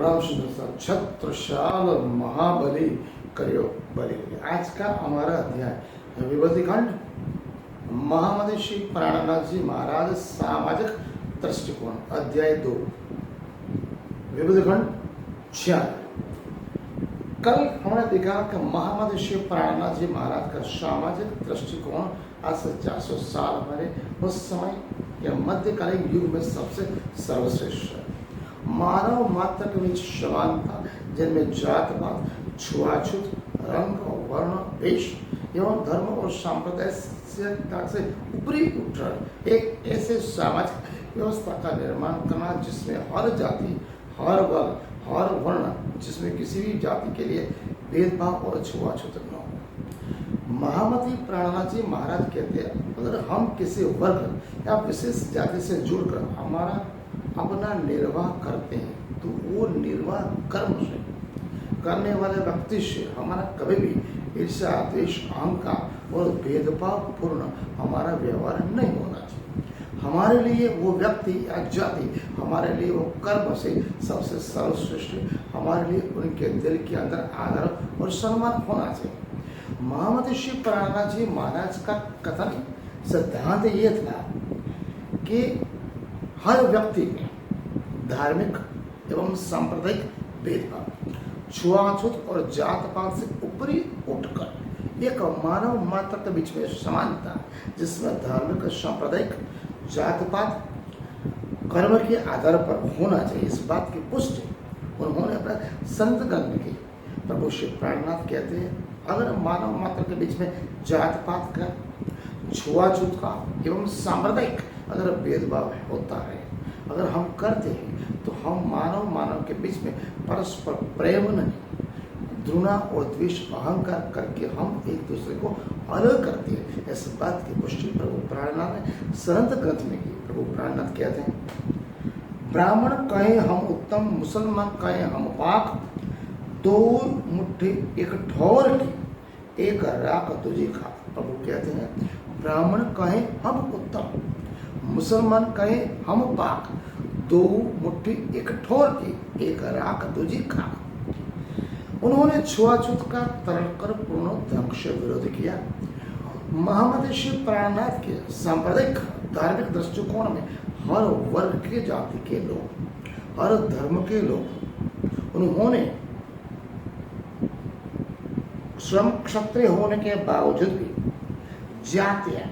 प्रणाम सुंदर छत्रशाल महाबली करियो बलि। आज का हमारा अध्याय है विभूति खंड, महामनीषी प्राणनाथ जी महाराज सामाजिक दृष्टिकोण, अध्याय 2, विभूति खंड 6। कल हमने देखा कि महामनीषी प्राणनाथ जी महाराज का सामाजिक दृष्टिकोण आज से 400 साल पहले उस समय या मध्यकालीन युग में सबसे सर्वश्रेष्ठ है। मानव मात्र के बीच समानता, जिनमें जात पात, छुआछूत, रंग, वर्ण, वेश एवं धर्म और सांप्रदायिक से ऊपरी उठ एक ऐसे सामाजिक व्यवस्था का निर्माण करना जिसमें हर जाति, हर वर्ग, हर वर्ण, जिसमें किसी भी जाति के लिए भेदभाव और छुआछूत न हो। महामती प्राणनाथ जी महाराज कहते हैं, अगर हम किसी वर्ग या विशेष जाति से जुड़कर हमारा अपना निर्वाह करते हैं तो वो निर्वाह कर्म से करने वाले व्यक्ति से हमारा कभी भी ईर्ष्या, द्वेष, अहंकार और भेदभाव पूर्ण हमारा व्यवहार नहीं होना चाहिए। हमारे लिए वो व्यक्ति या जाति, हमारे लिए वो कर्म से सबसे सर्वश्रेष्ठ, हमारे लिए उनके दिल के अंदर आदर और सम्मान होना चाहिए। महामती श्री प्राणनाथ जी महाराज का कथन सिद्धांत ये था कि हर व्यक्ति में धार्मिक एवं सांप्रदायिक भेदभाव, छुआछूत और जात पात से ऊपरी उठकर एक मानव मात्र के बीच में समानता, जिसमें धार्मिक, सांप्रदायिक, जात पात कर्म के आधार पर होना चाहिए, इस बात की पुष्टि उन्होंने अपने संत ग्रंथ में की। प्रभु श्री प्राणनाथ कहते हैं, अगर मानव मात्र के बीच में जात पात का, छुआछूत का एवं सांप्रदायिक अगर भेदभाव होता है, अगर हम करते हैं तो हम मानव के बीच में परस्पर प्रेम नहीं, घृणा और द्वेष, अहंकार करके हम एक दूसरे को अलग करते हैं। इस बात की पुष्टि प्रभु प्राणनाथ ने संत ग्रंथ में की। प्रभु प्राणनाथ कहते हैं, ब्राह्मण कहे हम उत्तम, मुसलमान कहे हम पाक, दो मुट्ठी एक ठोर की, एक राख दूजी खा। प्रभु कहते हैं, ब्राह्मण कहे हम उत्तम, मुसलमान कहे हम पाक, दो मुट्ठी एक ठोर की, एक राख दूजी खाक। उन्होंने छुआछूत का तर्ककर पूर्ण ढंग से विरोध किया। महामती श्री प्राणनाथ के सांप्रदायिक धार्मिक दृष्टिकोण में हर वर्ग के जाति के लोग, हर धर्म के लोग, उन्होंने श्रम क्षत्रिय होने के बावजूद भी जातियां,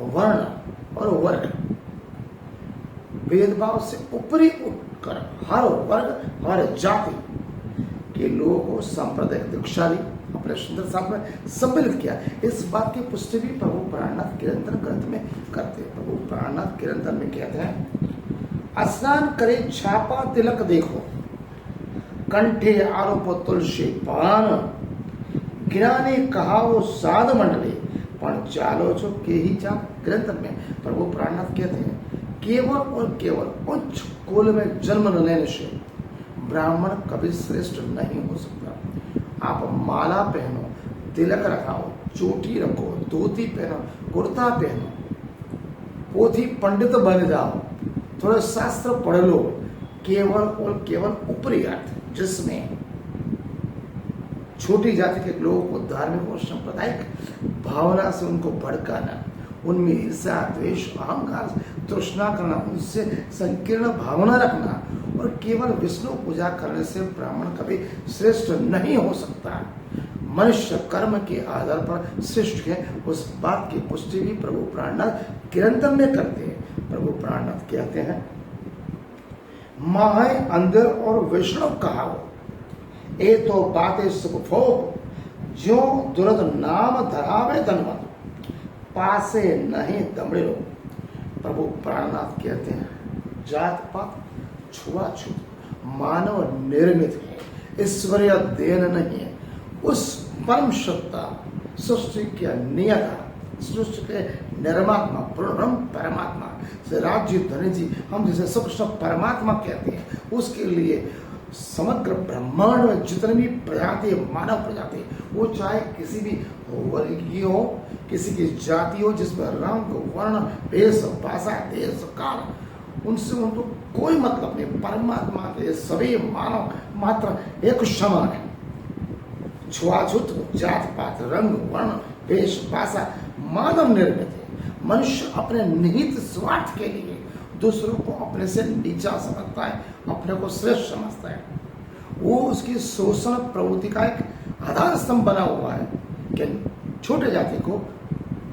वर्ण और वर्ग भेदभाव से ऊपरी उठकर हर वर्ग, हर जाति के लोगों को सांप्रदायिक दीक्षाली अपने सुंदर साथ में सम्मिलित किया। इस बात की पुष्टि भी प्रभु प्राणनाथ कीर्तन ग्रंथ में करते हैं। प्रभु प्राणनाथ कीर्तन में कहते हैं, स्नान करे छापा तिलक देखो, कंठे आरोप तुलसी पान, गिराने कहा वो साध मंडले, पण चालो छो के ही जा। ग्रंथ में प्रभु प्राणनाथ कहते हैं, केवल और केवल उच्च कुल में जन्म लेने से ब्राह्मण कभी श्रेष्ठ नहीं हो सकता। आप माला पहनो, तिलक रखाओ, चोटी रखो, धोती पहनो, कुर्ता पहनो, पोथी पंडित बन जाओ, थोड़े शास्त्र पढ़ लो, केवल और केवल ऊपरी अर्थ, जिसमें छोटी जाति के लोगों को धार्मिक और सांप्रदायिक भावना से उनको भड़काना, उनमें ईर्ष्या, द्वेष, अहंकार, तृष्णा करना, उनसे संकीर्ण भावना रखना और केवल विष्णु पूजा करने से ब्राह्मण कभी श्रेष्ठ नहीं हो सकता। मनुष्य कर्म के आधार पर श्रेष्ठ है, उस बात की पुष्टि भी प्रभु प्राणनाथ कीर्तन में करते हैं। प्रभु प्राणनाथ कहते हैं, माहे अंदर और विष्णु कहाओ, ए तो बातें सुख भोग, ज्यो दुर्द नाम धरावे धनवत, पासे नहीं दमड़े। प्रभु प्राणनाथ कहते हैं, जात पात, छुआछूत मानव निर्मित है, ईश्वरीय देन नहीं है। उस परम सत्ता, सृष्टि के नियता, सृष्टि के निर्मात्मा, पूर्ण परमात्मा से राज्य धनी जी, हम जिसे सुकृष्ण परमात्मा कहते हैं, उसके लिए समग्र ब्रह्मांड में जितने भी प्रजाति, मानव प्रजाति, वो चाहे किसी भी वर्गीय हो, किसी की जाति हो, जिसमें रंग, वर्ण, भेष, भाषा, देश, काल उनसे उनको कोई मतलब नहीं। परमात्मा के सभी मानव मात्र एक समान है। छुआछूत, जात पात, रंग वर्ण, वेश भाषा मानव निर्मित है। मनुष्य अपने निहित स्वार्थ के लिए दूसरों को अपने से नीचा समझता है, अपने को श्रेष्ठ समझता है। वो उसकी शोषण प्रवृत्ति का एक आधार स्तंभ बना हुआ है कि छोटे जाति को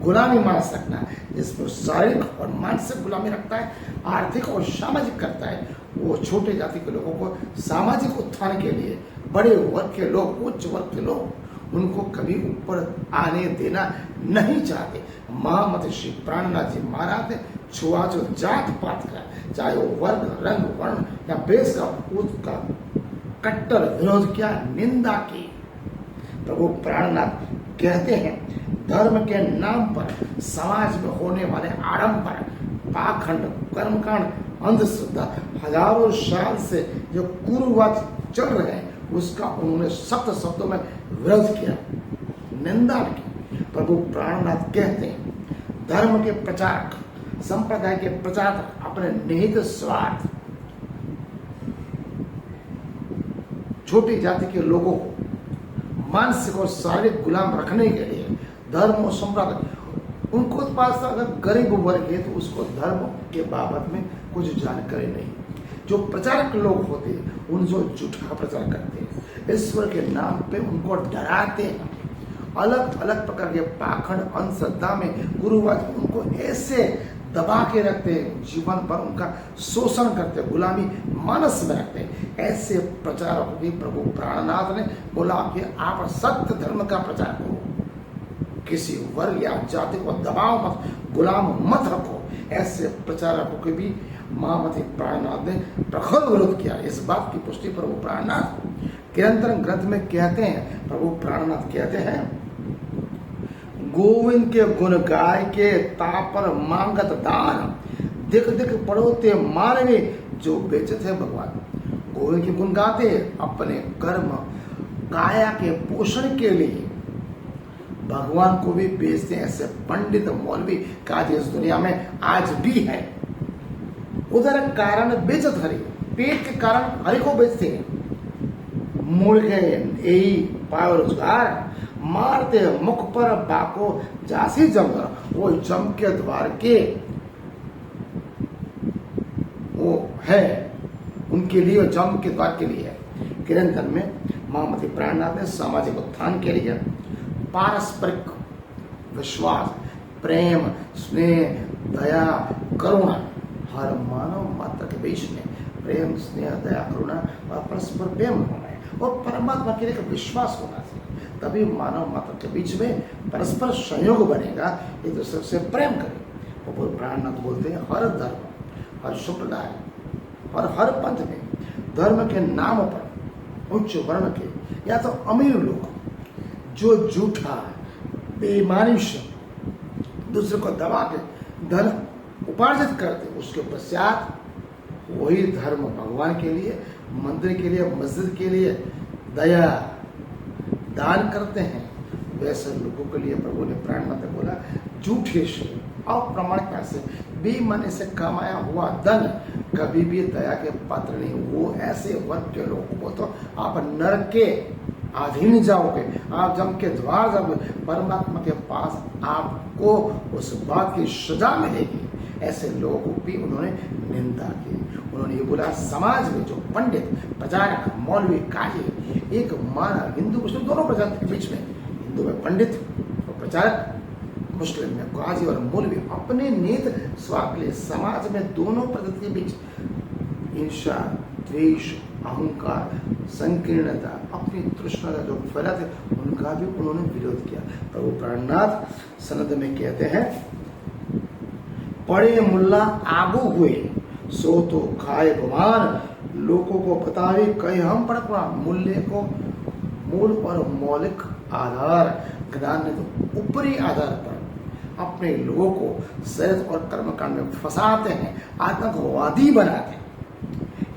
गुलामी मान सकना है, जिसमें शारीरिक और मानसिक गुलामी रखता है, आर्थिक और सामाजिक करता है। वो छोटे जाति के लोगों को सामाजिक उत्थान के लिए बड़े वर्ग के लोग, उच्च वर्ग के लोग उनको कभी ऊपर आने देना नहीं चाहते। महामती श्री प्राणनाथ जी महाराज ने छुआछूत जात पात का, चाहे वो वर्ग, रंग, वर्ण या वेश का, उसका कट्टर विरोध किया, निंदा की। प्रभु प्राणनाथ कहते हैं, धर्म के नाम पर समाज में होने वाले आडंबर, पाखंड, कर्मकांड, अंधश्रद्धा हजारों साल से जो कुरीतिवाद चल रहे हैं, उसका उन्होंने सख्त शब्दों में विरोध किया, निंदा की। प्रभु प्राणनाथ कहते हैं, धर्म के प्रचारक, संप्रदाय के प्रचारक अपने निहित स्वार्थ छोटी जाति के लोगों को मानसिक और शारीरिक गुलाम रखने के लिए धर्म और संप्रदाय, उनको पास अगर गरीब वर्ग है तो उसको धर्म के बाबत में कुछ जानकारी नहीं। जो प्रचारक लोग होते हैं उन जो झूठा प्रचार करते हैं, ईश्वर के नाम पे उनको डराते हैं, अलग अलग प्रकार के पाखंड, अंधश्रद्धा में गुरुवाद उनको ऐसे दबा के रखते हैं, जीवन भर उनका शोषण करते, गुलामी मानस में रखते हैं। ऐसे प्रचारकों की प्रभु प्राणनाथ ने बोला कि आप सत्य धर्म का प्रचार करो, किसी वर्ग या जाति को दबाव मत, गुलाम मत रखो। ऐसे प्रचारकों के भी महामती प्राणनाथ ने प्रखर विरोध किया। इस बात की पुष्टि प्रभु प्राणनाथ निरंतर ग्रंथ में कहते हैं। प्रभु प्राणनाथ कहते हैं, गोविंद के गुण गाय के तापर मांगत दान, दिख दिख पड़ोते मानवे जो बेचत है भगवान। गोविंद के गुण गाते अपने कर्म काया के पोषण के लिए भगवान को भी बेचते हैं। ऐसे पंडित मौलवी काजी इस दुनिया में आज भी है। उधर कारण बेचत हरि, पेट के कारण हरि को बेचते हैं। मूल के यही पायो रोजगार, मारते मुख पर बाको जासी जमकर, वो जम के द्वार के वो है, उनके लिए जम के द्वार के लिए है। किरंतन में महामती प्राणनाथ ने सामाजिक उत्थान के लिए पारस्परिक विश्वास, प्रेम, स्नेह, दया, करुणा, हर मानव मात्र के बीच में प्रेम, स्नेह, दया, करुणा और परस्पर प्रेम होना है और परमात्मा के लिए विश्वास होना चाहिए। तभी मानव मात्र के बीच में परस्पर सहयोग बनेगा, एक दूसरे से प्रेम करें। और प्राणनाथ बोलते हैं, हर धर्म, हर संप्रदाय और हर पंथ में धर्म के नाम पर उच्च वर्ण के या तो अमीर लोग जो झूठा बेईमानी दूसरे को दबा के धन उपार्जित करते, उसके पश्चात वही धर्म भगवान के लिए, मंदिर के लिए, मस्जिद के लिए दया दान करते हैं, वैसे लोगों के लिए प्रभु ने प्राणनाथ बोला, झूठे से, अप्रामाणिकता से, बेईमानी से कमाया हुआ धन कभी भी दया के पात्र नहीं। वो ऐसे वर्ग के लोगों को तो आप नरक के अधीन जाओगे, आप जम के द्वार जाओगे, परमात्मा के पास आपको उस बात की सजा मिलेगी। ऐसे लोगों को भी उन्होंने निंदा की। उन्होंने ये बोला, समाज में जो पंडित, प्रचारक, मौलवी, काजी, एक माना हिंदू मुस्लिम दोनों प्रजाति के बीच में, हिंदू में पंडित और प्रचारक, मुस्लिम में काजी और मौलवी, अपने निहित स्वार्थ के लिए समाज में दोनों प्रजाति के बीच ईर्ष्या, द्वेष, अहंकार, संकीर्णता, अपनी तृष्णता जो फैलाते, उनका भी उन्होंने विरोध किया। प्रभु प्राणनाथ सनद में कहते हैं, पढ़े मुल्ला आगू हुए सो तो खाए गुमान, लोगों को बतावे कहे हम पढ़ा। मूल्य को मूल और मौलिक आधार ज्ञान ने तो ऊपरी आधार पर अपने लोगों को शरीर और कर्मकांड में फंसाते हैं, आतंकवादी बनाते हैं।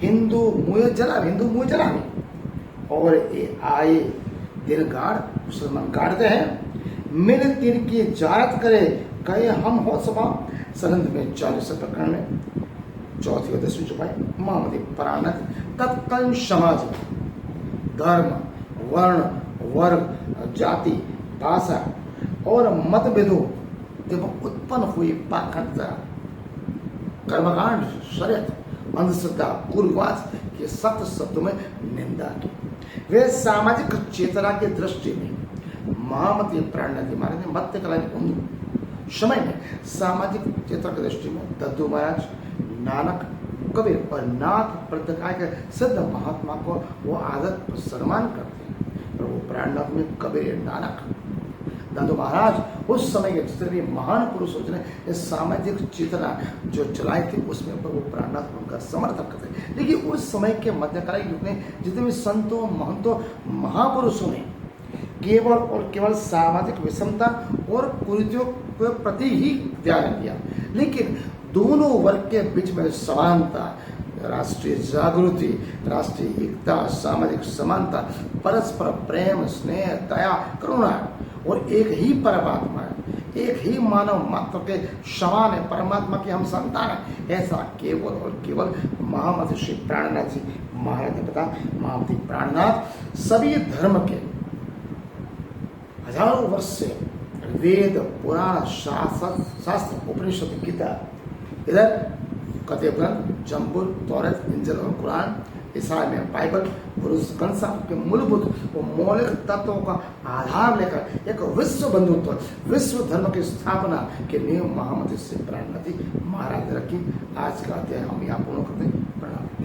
हिंदू मुँह जला और ये आए दिन गाड़ मुसलमान गाड़ते हैं। मेरे तीर की जायत करे कहे हम हो सभा। सनंद में 40 प्रकरण में चौथी व 10वीं चौपाई महामती प्राणनाथ तत्कालीन समाज में धर्म, वर्ण, वर्ग, जाति, भाषा और मतभेदों जब उत्पन्न हुई पाखंडता, कर्मकांड, शरीयत, अंधश्रद्धा, कुरिवाज के सख्त शब्दों में निंदा की। वे सामाजिक चेतना की दृष्टि में महामती प्राणनाथ महाराज ने मध्यकालीन समय में सामाजिक चेतना की दृष्टि में दद्दू महाराज, नानक, कबीर और नाथ प्रत्यय के सिद्ध महात्मा को वो आदर सम्मान करते हैं। प्रभु प्राणनाथ में कबीर, नानक, दादू महाराज उस समय के जितने भी महान पुरुषों ने इस सामाजिक चेतना जो चलाई थी उसमें प्रभु प्राणनाथ उनका समर्थन करते। लेकिन उस समय के मध्यकालीन युग में जितने भी संतों, महंतों, महापुरुषों ने केवल और केवल सामाजिक विषमता और कुरीतियों के प्रति ही ध्यान दिया, लेकिन दोनों वर्ग के बीच में समानता, राष्ट्रीय जागृति, राष्ट्रीय एकता, सामाजिक समानता, परस्पर प्रेम, स्नेह, दया, करुणा और एक ही परमात्मा है, एक ही मानव मात्र के समान है, परमात्मा की हम संतान है, ऐसा केवल और केवल महामती श्री प्राणनाथ जी महाराज ने बताया। महामती प्राणनाथ सभी धर्म के हजारों वर्ष से वेद, पुराण, शास्त्र, उपनिषद, गीता, इधर कते ग्रंथ, जम्बुल, तौरात, इंजिल और कुरान, ईसाई में बाइबल, पुरुष कंसा के मूलभूत और मौलिक तत्वों का आधार लेकर एक विश्व बंधुत्व, विश्व धर्म की स्थापना के नींव महामती श्री प्राणनाथ जी महाराज ने रखी। आज का अध्याय हम यहाँ पूर्ण करते हैं। प्रणाम।